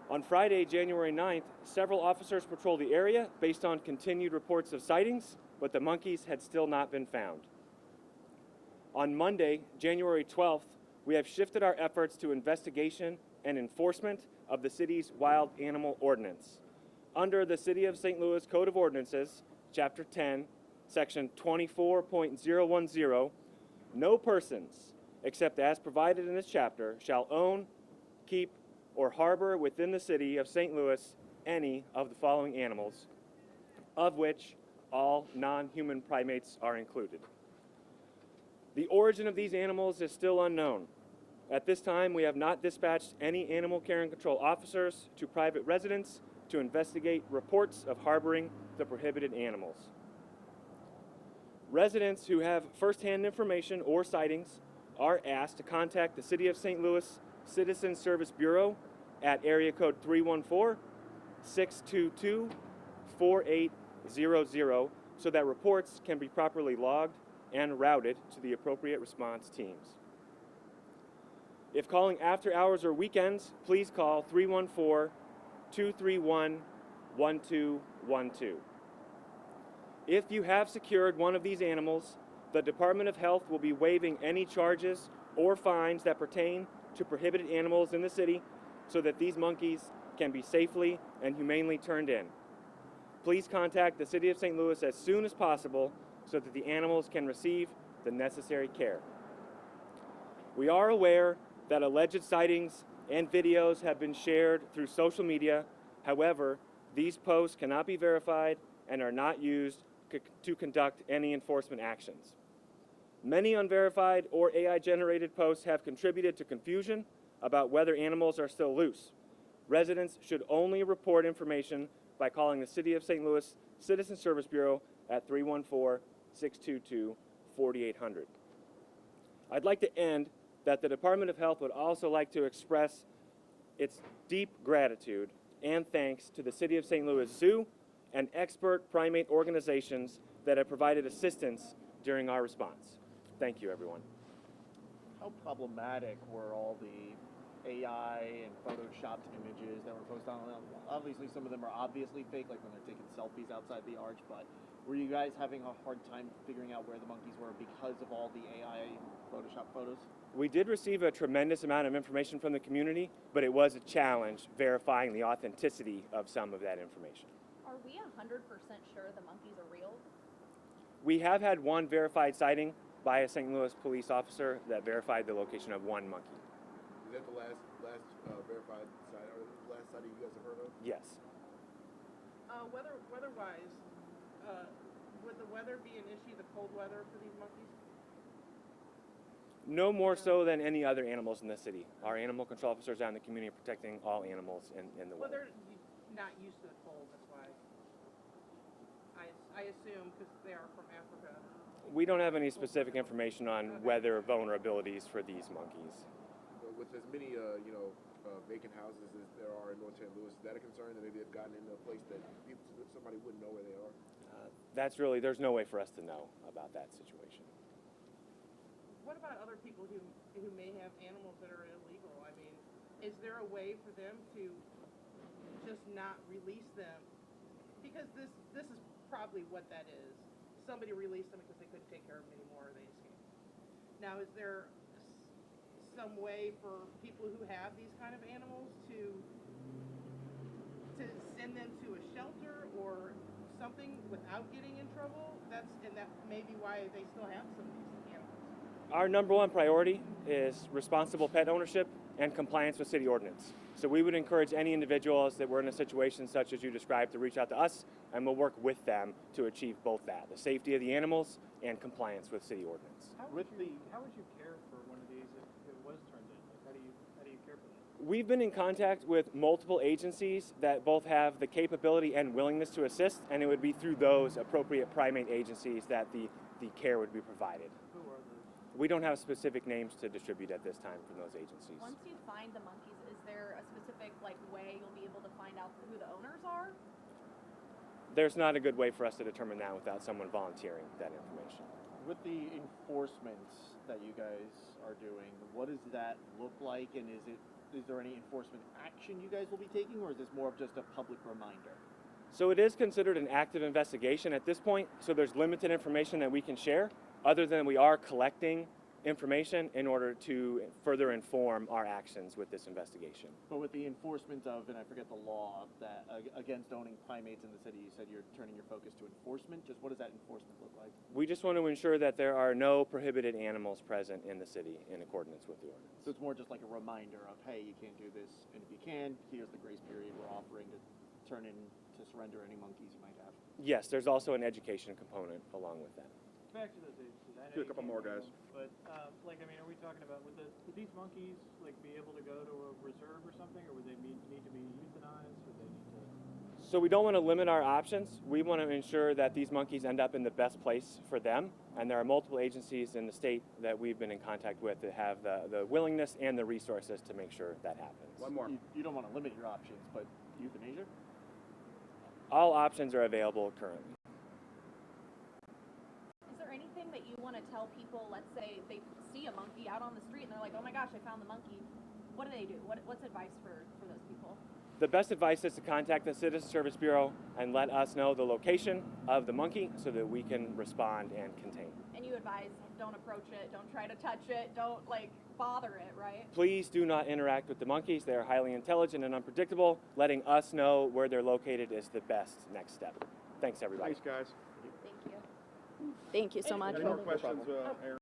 On Friday, January 9th, several officers patrolled the area based on continued reports of sightings, but the monkeys had still not been found. On Monday, January 12th, we have shifted our efforts to investigation and enforcement of the city's wild animal ordinance. Under the City of St. Louis Code of Ordinances, Chapter 10, Section 24.010, no persons, except as provided in this chapter, shall own, keep, or harbor within the city of St. Louis any of the following animals, of which all non-human primates are included. The origin of these animals is still unknown. At this time, we have not dispatched any animal care and control officers to private residents to investigate reports of harboring the prohibited animals. Residents who have firsthand information or sightings are asked to contact the City of St. Louis Citizen Service Bureau at area code 314-622-4800 so that reports can be properly logged and routed to the appropriate response teams. If calling after hours or weekends, please call 314-231-1212. If you have secured one of these animals, the Department of Health will be waiving any charges or fines that pertain to prohibited animals in the city so that these monkeys can be safely and humanely turned in. Please contact the City of St. Louis as soon as possible so that the animals can receive the necessary care. We are aware that alleged sightings and videos have been shared through social media. However, these posts cannot be verified and are not used to conduct any enforcement actions. Many unverified or AI-generated posts have contributed to confusion about whether animals are still loose. Residents should only report information by calling the City of St. Louis Citizen Service Bureau at 314-622-4800. I'd like to end that the Department of Health would also like to express its deep gratitude and thanks to the City of St. Louis Zoo and expert primate organizations that have provided assistance during our response. Thank you, everyone. How problematic were all the AI and photoshopped images that were posted on? Obviously, some of them are obviously fake, like when they're taking selfies outside the arch, but were you guys having a hard time figuring out where the monkeys were because of all the AI Photoshop photos? We did receive a tremendous amount of information from the community, but it was a challenge verifying the authenticity of some of that information. Are we 100% sure the monkeys are real? We have had one verified sighting by a St. Louis police officer that verified the location of one monkey. Is that the last verified sighting, or the last sighting you guys have heard of? Yes. Weather-wise, would the weather be an issue, the cold weather for these monkeys? No more so than any other animals in the city. Our animal control officers out in the community are protecting all animals in the Well, weather. they're not used to the cold, that's why. I assume, because they are from Africa. We don't have any specific information on weather vulnerabilities for these monkeys. But with as many, vacant houses as there are in North St. Louis, is that a concern that maybe they've gotten into a place that somebody wouldn't know where they are? There's no way for us to know about that situation. What about other people who may have animals that are illegal? I mean, is there a way for them to just not release them? Because this is probably what that is. Somebody released them because they couldn't take care of them anymore, or they escaped. Now, is there some way for people who have these kind of animals to send them to a shelter or something without getting in trouble? That may be why they still have some of these animals. Our number one priority is responsible pet ownership and compliance with city ordinance. So we would encourage any individuals that were in a situation such as you described to reach out to us, and we'll work with them to achieve both that, the safety of the animals and compliance with city ordinance. How would you care for one of these if it was turned in? Like, how do you care for that? We've been in contact with multiple agencies that both have the capability and willingness to assist, and it would be through those appropriate primate agencies that the care would be provided. Who are those? We don't have specific names to distribute at this time from those agencies. Once you find the monkeys, is there a specific way you'll be able to find out who the owners are? There's not a good way for us to determine that without someone volunteering that information. With the enforcement that you guys are doing, what does that look like, and is is there any enforcement action you guys will be taking, or is this more of just a public reminder? So it is considered an active investigation at this point, so there's limited information that we can share, other than we are collecting information in order to further inform our actions with this investigation. But with the enforcement of, and I forget the law, that against owning primates in the city, you said you're turning your focus to enforcement. Just what does that enforcement look like? We just want to ensure that there are no prohibited animals present in the city in accordance with the ordinance. So it's more just like a reminder of, hey, you can't do this, and if you can, here's the grace period we're offering to turn in to surrender any monkeys you might have. Yes, there's also an education component along with that. Back to those agencies. I know Do a you couple can't more, name guys. them, but like, I mean, are we talking about would these monkeys like be able to go to a reserve or something, or would they need to be euthanized? Would they need to? So we don't want to limit our options. We want to ensure that these monkeys end up in the best place for them. And there are multiple agencies in the state that we've been in contact with that have the willingness and the resources to make sure that happens. One more. You don't want to limit your options, but euthanasia? All options are available currently. Is there anything that you want to tell people? Let's say they see a monkey out on the street and they're like, "Oh my gosh, I found the monkey." What do they do? What's advice for those people? The best advice is to contact the Citizen Service Bureau and let us know the location of the monkey so that we can respond and contain. And you advise, don't approach it, don't try to touch it, don't bother it, right? Please do not interact with the monkeys. They are highly intelligent and unpredictable. Letting us know where they're located is the best next step. Thanks, everybody. Thanks, guys. Thank you. Thank you so much. Any more questions, Aaron?